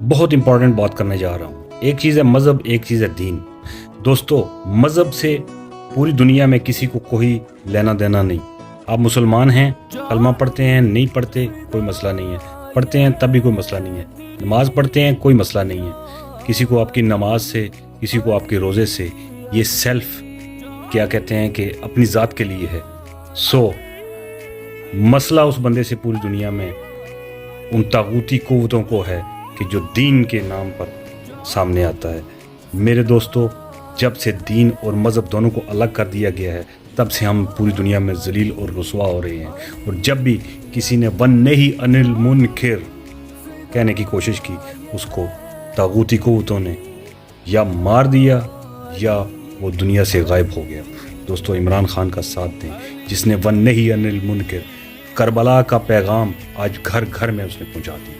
بہت امپورٹنٹ بات کرنے جا رہا ہوں. ایک چیز ہے مذہب، ایک چیز ہے دین. دوستو، مذہب سے پوری دنیا میں کسی کو کوئی لینا دینا نہیں. آپ مسلمان ہیں، کلمہ پڑھتے ہیں، نہیں پڑھتے کوئی مسئلہ نہیں ہے. پڑھتے ہیں تب بھی کوئی مسئلہ نہیں ہے. نماز پڑھتے ہیں کوئی مسئلہ نہیں ہے. کسی کو آپ کی نماز سے، کسی کو آپ کے روزے سے، یہ سیلف کیا کہتے ہیں کہ اپنی ذات کے لیے ہے. مسئلہ اس بندے سے پوری دنیا میں ان طاغوتی قوتوں کو ہے کہ جو دین کے نام پر سامنے آتا ہے. میرے دوستو، جب سے دین اور مذہب دونوں کو الگ کر دیا گیا ہے تب سے ہم پوری دنیا میں ذلیل اور رسوا ہو رہے ہیں. اور جب بھی کسی نے وَنَّهِي عَنِ الْمُنکَرِ کہنے کی کوشش کی، اس کو طاغوتی قوتوں نے یا مار دیا یا وہ دنیا سے غائب ہو گیا. دوستو، عمران خان کا ساتھ دیں جس نے وَنَّهِي عَنِ الْمُنکَرِ کربلا کا پیغام آج گھر گھر میں اس نے پہنچا دیا.